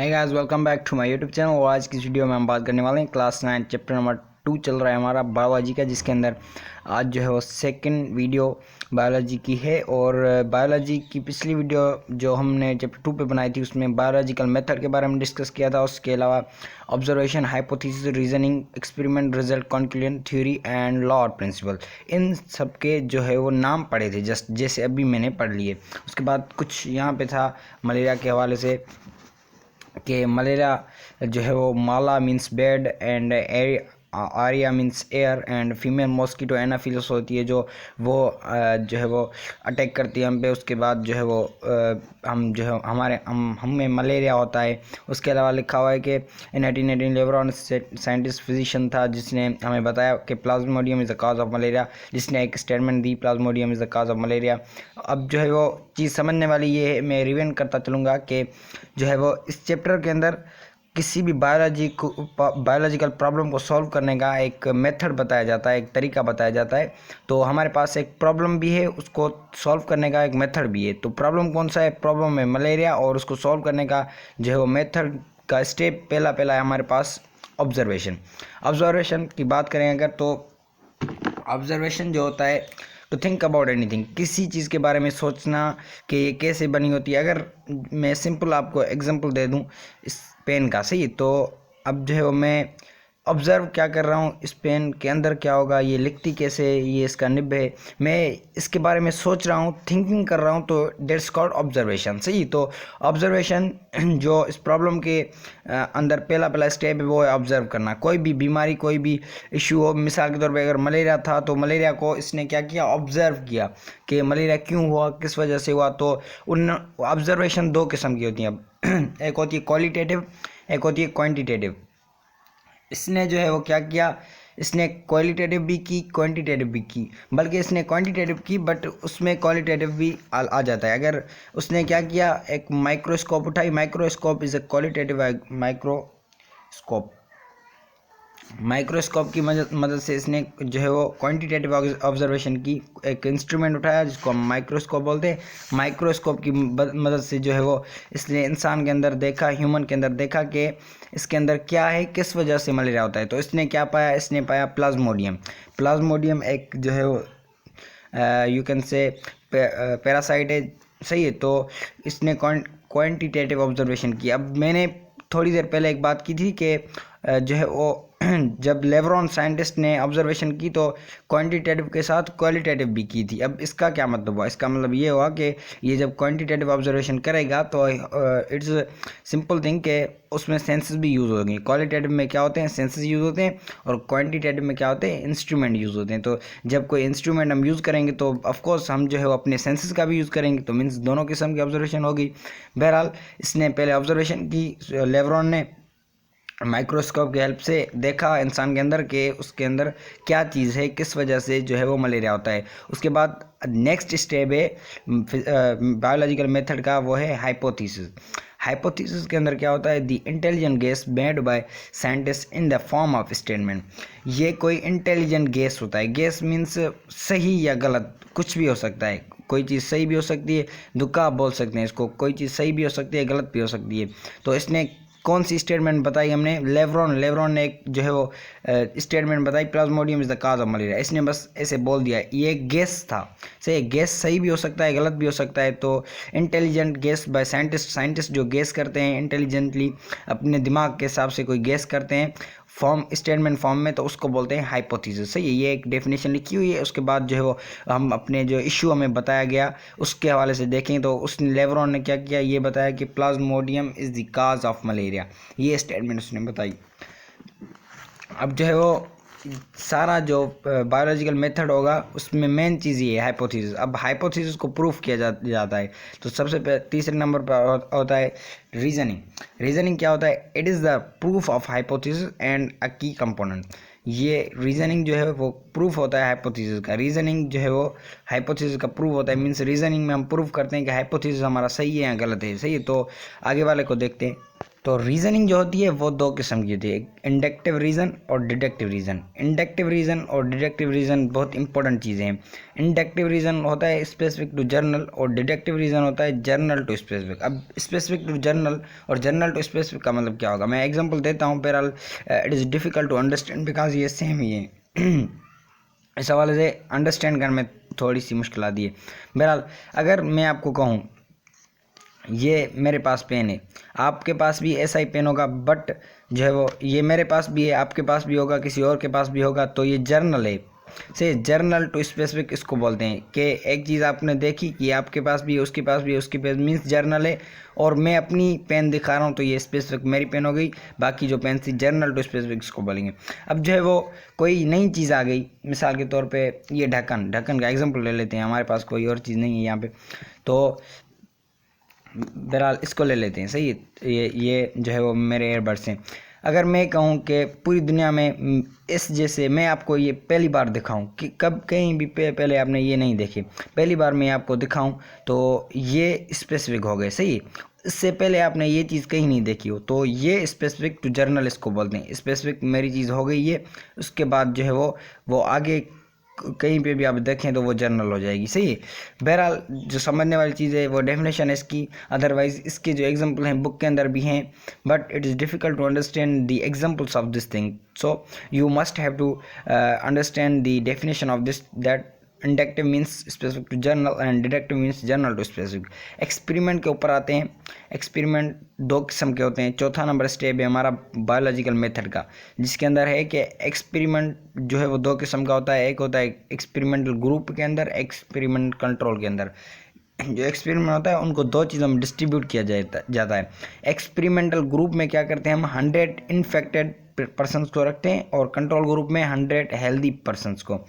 है guys, welcome back to my YouTube channel. और आज की वीडियो में हम बात करने वाले हैं क्लास 9 चैप्टर नंबर 2 चल रहा है हमारा बायोलॉजी का, जिसके अंदर आज जो है वो सेकंड वीडियो बायोलॉजी की है। और बायोलॉजी की पिछली वीडियो जो हमने चैप्टर 2 पे बनाई थी उसमें बायोलॉजिकल मेथड के बारे में डिस्कस किया था। उसके अलावा observation, hypothesis, reasoning, experiment, result, conclusion, theory and law और प्रिंसिपल, इन सब के जो है वो नाम पढ़े थे जस्ट जैसे अभी मैंने पढ़ लिए। उसके बाद कुछ यहाँ पे था मलेरिया के हवाले से कि मलेरिया जो है वो माला मीन्स बेड एंड आरिया means air and female mosquito Anopheles होती है जो जो है वो अटैक करती है हम पे। उसके बाद जो है वो हम जो है हमें मलेरिया होता है। उसके अलावा लिखा हुआ है कि इन 1818 लेब्रॉन साइंटिस्ट फिजिशियन था जिसने हमें बताया कि Plasmodium is the cause of malaria, जिसने एक statement the Plasmodium is the cause of malaria. अब जो है वो चीज़ समझने वाली ये है, मैं रिवीन करता चलूँगा कि जो है वो इस चैप्टर के अंदर किसी भी बायोलॉजिकल प्रॉब्लम को सॉल्व करने का एक मेथड बताया जाता है, एक तरीका बताया जाता है। तो हमारे पास एक प्रॉब्लम भी है, उसको सॉल्व करने का एक मेथड भी है। तो प्रॉब्लम कौन सा है? प्रॉब्लम है मलेरिया, और उसको सॉल्व करने का जो है वो मेथड का स्टेप पहला है हमारे पास ऑब्जर्वेशन की बात करें अगर, तो ऑब्जर्वेशन जो होता है तो थिंक अबाउट एनीथिंग, किसी चीज़ के बारे में सोचना कि ये कैसे बनी होती है। अगर मैं सिंपल आपको एग्जांपल दे दूं इस पेन का, सही, तो अब जो है वो मैं ऑब्ज़र्व क्या कर रहा हूँ, इस पेन के अंदर क्या होगा, ये लिखती कैसे है, ये इसका निब है, मैं इसके बारे में सोच रहा हूँ, थिंकिंग कर रहा हूँ, तो डेट्स कॉल्ड ऑब्जर्वेशन। सही, तो ऑब्जर्वेशन जो इस प्रॉब्लम के अंदर पहला स्टेप है वो है ऑब्जर्व करना। कोई भी बीमारी, कोई भी इशू हो, मिसाल के तौर पे अगर मलेरिया था तो मलेरिया को इसने क्या किया, ऑब्जर्व किया कि मलेरिया क्यों हुआ, किस वजह से हुआ। तो उन ऑब्जर्वेशन दो किस्म की होती हैं, एक होती है क्वालिटेटिव, एक होती है क्वांटिटेटिव। इसने जो है वो क्या किया, इसने क्वालिटेटिव भी की, क्वांटिटेटिव भी की, बल्कि इसने क्वांटिटेटिव की बट उसमें क्वालिटेटिव भी आ जाता है। अगर उसने क्या किया, एक माइक्रोस्कोप उठाई, microscope is a qualitative microscope, microscope की मदद से इसने जो है वो क्वांटिटेटिव ऑब्जर्वेशन की। एक इंस्ट्रूमेंट उठाया जिसको हम माइक्रोस्कोप बोलते हैं, माइक्रोस्कोप की मदद से जो है वो इसने इंसान के अंदर देखा, ह्यूमन के अंदर देखा कि इसके अंदर क्या है, किस वजह से मलेरिया होता है। तो इसने क्या पाया, इसने पाया प्लाज्मोडियम। प्लाज्मोडियम एक जो है वो यू कैन से पैरासाइट है, सही है। तो इसने क्वांटिटेटिव ऑब्जर्वेशन की। अब मैंने थोड़ी देर पहले एक बात की थी कि जो है वो जब लेब्रॉन साइंटिस्ट ने ऑब्जर्वेशन की तो क्वांटिटेटिव के साथ क्वालिटेटिव भी की थी। अब इसका क्या मतलब हुआ? इसका मतलब ये हुआ कि ये जब क्वांटिटेटिव ऑब्जर्वेशन करेगा तो इट्स सिंपल थिंग कि उसमें सेंसेस भी यूज़ होंगे। क्वालिटेटिव में क्या होते हैं, सेंसेस यूज़ होते हैं, और क्वांटिटेटिव में क्या होते हैं, इंस्ट्रूमेंट यूज़ होते हैं। तो जब कोई इंस्ट्रूमेंट हम यूज़ करेंगे तो ऑफकोर्स हम जो है वो अपने सेंसेस का भी यूज़ करेंगे, तो मीन्स दोनों किस्म की ऑब्जर्वेशन होगी। बहरहाल इसने पहले ऑब्जर्वेशन की, लेब्रॉन ने माइक्रोस्कोप की हेल्प से देखा इंसान के अंदर के उसके अंदर क्या चीज़ है, किस वजह से जो है वो मलेरिया होता है। उसके बाद नेक्स्ट स्टेप है बायोलॉजिकल मेथड का, वो है हाइपोथेसिस। हाइपोथेसिस के अंदर क्या होता है, the intelligent guess made by scientist in the form of statement. ये कोई इंटेलिजेंट गेस होता है, गेस मीन्स सही या गलत, कुछ भी हो सकता है, कोई चीज़ सही भी हो सकती है, दुक्का आप बोल सकते हैं इसको, कोई चीज़ सही भी हो सकती है, गलत भी हो सकती है। तो इसने कौन सी स्टेटमेंट बताई हमने, लेब्रॉन ने एक जो है वो स्टेटमेंट बताई, Plasmodium is the cause of malaria. इसने बस ऐसे बोल दिया, ये गेस था, सही, गेस सही भी हो सकता है, गलत भी हो सकता है। तो इंटेलिजेंट गेस बाय साइंटिस्ट जो गेस करते हैं इंटेलिजेंटली, अपने दिमाग के हिसाब से कोई गेस करते हैं स्टेटमेंट फॉर्म में, तो उसको बोलते हैं हाइपोथेसिस। सही है, ये एक डेफिनेशन लिखी हुई है। उसके बाद जो है वो हम अपने जो इशू हमें बताया गया उसके हवाले से देखें तो उसने लेब्रॉन ने क्या किया, ये बताया कि Plasmodium is the cause of malaria, ये स्टेटमेंट उसने बताई। अब जो है वो सारा जो बायोलॉजिकल मेथड होगा उसमें मेन चीज़ ये है हाइपोथेसिस। अब हाइपोथेसिस को प्रूफ किया जाता है, तो सबसे तीसरे नंबर पर होता है रीजनिंग। रीजनिंग क्या होता है, it is the proof of hypothesis and अ की कंपोनेंट। ये रीजनिंग जो है वो प्रूफ होता है हाइपोथेसिस का। रीजनिंग जो है वो हाइपोथेसिस का प्रूफ होता है, मीन्स रीजनिंग में हम प्रूफ करते हैं कि हाइपोथेसिस हमारा सही है या गलत है। सही है, तो आगे वाले को देखते हैं। तो रीजनिंग जो होती है वो दो किस्म की होती है, इंडक्टिव रीजन और डिडक्टिव रीजन। इंडक्टिव रीजन और डिडक्टिव रीजन बहुत इंपॉर्टेंट चीज़ें हैं। इंडक्टिव रीजन होता है स्पेसिफिक टू जर्नल और डिडक्टिव रीजन होता है जर्नल टू स्पेसिफिक। अब स्पेसिफिक टू जर्नल और जर्नल टू स्पेसिफिक का मतलब क्या होगा, मैं एग्जांपल देता हूँ। बहरहाल it is difficult to understand because ये सेम ही है। इस हवाले से अंडरस्टैंड करने में थोड़ी सी मुश्किल आती है। बहरहाल अगर मैं आपको कहूँ ये मेरे पास पेन है, आपके पास भी ऐसा ही पेन होगा, बट जो है वो ये मेरे पास भी है, आपके पास भी होगा, किसी और के पास भी होगा, तो ये जर्नल है। से जर्नल टू स्पेसिफिक इसको बोलते हैं कि एक चीज़ आपने देखी कि आपके पास भी है, उसके पास भी है, उसके पास मीन्स जर्नल है। और मैं अपनी पेन दिखा रहा हूँ तो ये स्पेसिफिक मेरी पेन हो गई, बाकी जो पेन थी जर्नल टू स्पेसिफिक इसको बोलेंगे। अब जो है वो कोई नई चीज़ आ गई, मिसाल के तौर पे ये ढक्कन, ढक्कन का एग्जांपल ले लेते हैं, हमारे पास कोई और चीज़ नहीं है यहाँ पे, तो बहरहाल इसको ले लेते हैं। सही है, ये जो है वो मेरे एयरबड्स हैं। अगर मैं कहूँ कि पूरी दुनिया में इस जैसे मैं आपको ये पहली बार दिखाऊं कि कब कहीं भी पहले आपने ये नहीं देखे, पहली बार मैं आपको दिखाऊं तो ये स्पेसिफिक हो गए। सही है, इससे पहले आपने ये चीज़ कहीं नहीं देखी हो तो ये स्पेसिफिक टू जर्नल इसको बोलते हैं। स्पेसिफिक मेरी चीज़ हो गई ये, उसके बाद जो है वो आगे कहीं पे भी आप देखें तो वो जर्नल हो जाएगी। सही है, बहरहाल जो समझने वाली चीज़ है वो डेफिनेशन है इसकी। अदरवाइज इसके जो एग्जांपल हैं बुक के अंदर भी हैं, but it is difficult to understand the examples of this thing, so you must have to understand the definition of this, that inductive means specific to general and deductive means general to specific. Experiment के ऊपर आते हैं। Experiment दो किस्म के होते हैं। चौथा नंबर स्टेप है हमारा बायोलॉजिकल मेथड का, जिसके अंदर है कि एक्सपेरिमेंट जो है वो दो किस्म का होता है। एक होता है एक्सपेरिमेंटल ग्रुप के अंदर, एक्सपेरिमेंट कंट्रोल के अंदर। जो एक्सपेरिमेंट होता है उनको दो चीज़ों में डिस्ट्रीब्यूट किया जाता है। एक्सपेरिमेंटल ग्रुप में क्या करते हैं हम 100 इन्फेक्टेड पर्सनस को रखते हैं और कंट्रोल ग्रुप में 100 हेल्दी पर्सनस को।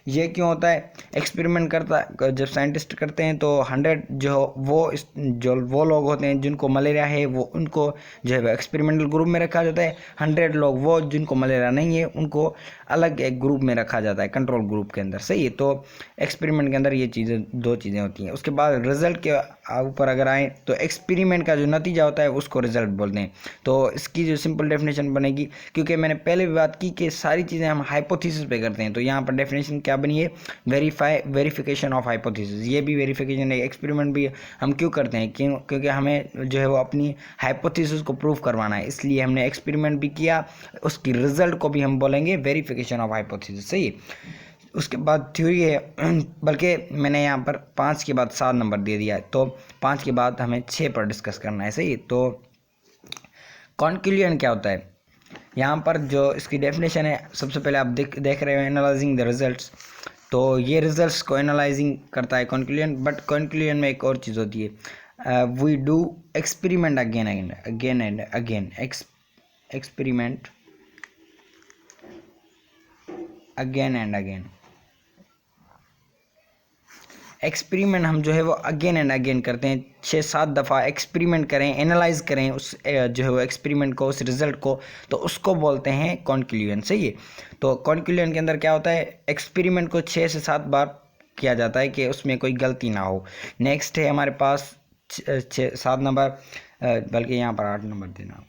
ये क्यों होता है, एक्सपेरिमेंट करता जब साइंटिस्ट करते हैं तो 100 जो वो लोग होते हैं जिनको मलेरिया है वो उनको जो है एक्सपेरिमेंटल ग्रुप में रखा जाता है। 100 लोग वो जिनको मलेरिया नहीं है उनको अलग एक ग्रुप में रखा जाता है, कंट्रोल ग्रुप के अंदर। सही है, तो एक्सपेरिमेंट के अंदर ये चीज़ें दो चीज़ें होती हैं। उसके बाद रिजल्ट के ऊपर अगर आए तो एक्सपेरिमेंट का जो नतीजा होता है उसको रिजल्ट बोलते हैं। तो इसकी जो सिंपल डेफिनेशन बनेगी, क्योंकि मैंने पहले भी बात की कि सारी चीज़ें हम हाइपोथेसिस पे करते हैं, तो यहाँ पर डेफिनेशन क्या बनी है, वेरिफिकेशन ऑफ हाइपोथेसिस। ये भी वेरिफिकेशन है, एक्सपेरिमेंट भी हम क्यों करते हैं, क्योंकि हमें जो है वो अपनी हाइपोथेसिस को प्रूव करवाना है, इसलिए हमने एक्सपेरिमेंट भी किया, उसकी रिजल्ट को भी हम बोलेंगे वेरिफिकेशन ऑफ हाइपोथेसिस। सही, उसके बाद थ्योरी है, बल्कि मैंने यहाँ पर 5 के बाद 7 नंबर दे दिया है, तो 5 के बाद हमें 6 पर डिस्कस करना है। सही, तो कॉन्क्लूजन क्या होता है, यहाँ पर जो इसकी डेफिनेशन है, सबसे पहले आप देख रहे हो एनालाइजिंग द रिजल्ट्स, तो ये रिजल्ट्स को एनालाइजिंग करता है कॉन्क्लूजन। बट कॉन्क्लूजन में एक और चीज़ होती है, we do experiment again and again experiment again and again. Experiment हम जो है वो अगेन एंड अगेन करते हैं, 6-7 दफ़ा एक्सपेरिमेंट करें, एनालाइज करें उस जो है वो एक्सपेरिमेंट को, उस रिज़ल्ट को, तो उसको बोलते हैं कॉन्क्लूजन। सही है, तो कॉन्क्लूजन के अंदर क्या होता है, एक्सपेरिमेंट को 6 से 7 बार किया जाता है कि उसमें कोई गलती ना हो। नेक्स्ट है हमारे पास 7 नंबर, बल्कि यहाँ पर 8 नंबर देना,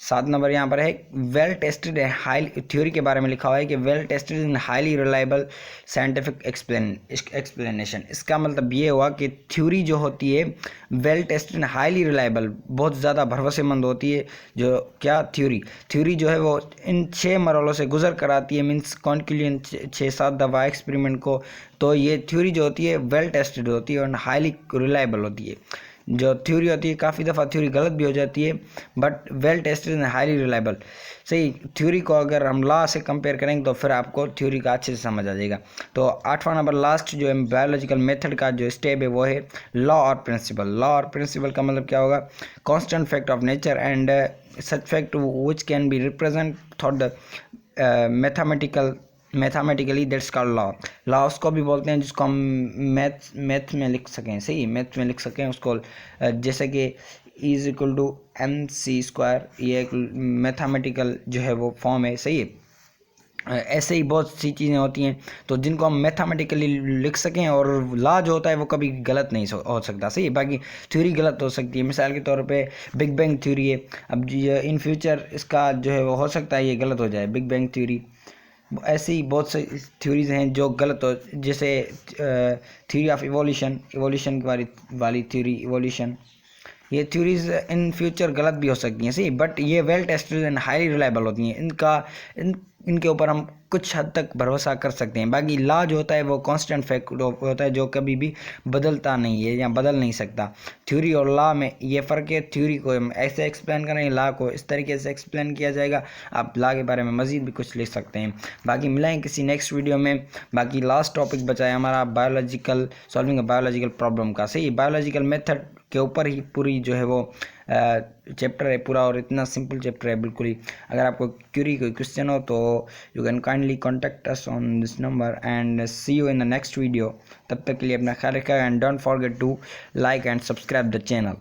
7 नंबर यहाँ पर है वेल टेस्टेड है हाई थ्योरी के बारे में लिखा हुआ है कि well tested in highly reliable scientific explanation. इसका मतलब ये हुआ कि थ्योरी जो होती है well tested in highly reliable, बहुत ज़्यादा भरोसेमंद होती है। जो क्या थ्योरी जो है वो इन 6 मरहलों से गुजर कर आती है, मीन्स कॉन्क्लूजन 6-7 दफ़ा एक्सपेरिमेंट को, तो ये थ्योरी जो होती है वेल टेस्टेड होती है और हाईली रिलायबल होती है। जो थ्योरी होती है, काफ़ी दफ़ा थ्योरी गलत भी हो जाती है, but well tested and highly reliable. सही, थ्योरी को अगर हम लॉ से कंपेयर करेंगे तो फिर आपको थ्योरी का अच्छे से समझ आ जाएगा। तो 8वां नंबर लास्ट जो है बायोलॉजिकल मेथड का जो स्टेप है वो है लॉ और प्रिंसिपल। लॉ और प्रिंसिपल का मतलब क्या होगा, constant fact of nature and such fact which can be represent thought the mathematically, that's called law. Law उसको भी बोलते हैं जिसको हम मैथ में लिख सकें। सही, मैथ में लिख सकें उसको, जैसे कि इज इक्वल टू MC², ये एक मैथमेटिकल जो है वो फॉर्म है। सही है, ऐसे ही बहुत सी चीज़ें होती हैं तो जिनको हम मैथमेटिकली लिख सकें, और लॉ जो होता है वो कभी गलत नहीं हो सकता, सही है। बाकी थ्योरी गलत हो सकती है, मिसाल के तौर पे बिग बैंग थ्योरी है, अब ये इन फ्यूचर इसका जो है वो हो सकता है ये गलत हो जाए बिग बैंग थ्योरी। ऐसे ही बहुत सी थ्योरीज हैं जो गलत हो, जैसे थ्योरी ऑफ इवोल्यूशन, इवोल्यूशन वाली थ्योरी इवोल्यूशन, ये थ्योरीज इन फ्यूचर गलत भी हो सकती हैं, सही, बट ये well tested and highly reliable होती हैं। इनके ऊपर हम कुछ हद तक भरोसा कर सकते हैं। बाकी लॉ जो होता है वो कांस्टेंट फैक्ट होता है जो कभी भी बदलता नहीं है या बदल नहीं सकता। थ्योरी और लॉ में ये फ़र्क है, थ्योरी को हम ऐसे एक्सप्लेन करेंगे, लॉ को इस तरीके से एक्सप्लेन किया जाएगा। आप लॉ के बारे में मज़ीद भी कुछ लिख सकते हैं। बाकी मिलाएं किसी नेक्स्ट वीडियो में। बाकी लास्ट टॉपिक बचा है हमारा biological, solving a biological problem का, सही, बायोलॉजिकल मेथड के ऊपर ही पूरी जो है वो चैप्टर है पूरा, और इतना सिंपल चैप्टर है बिल्कुल ही। अगर आपको कोई क्वेश्चन हो तो you can kindly contact us on this number and see you in the next video. तब तक के लिए अपना ख्याल रखा and don't forget to like and subscribe the channel.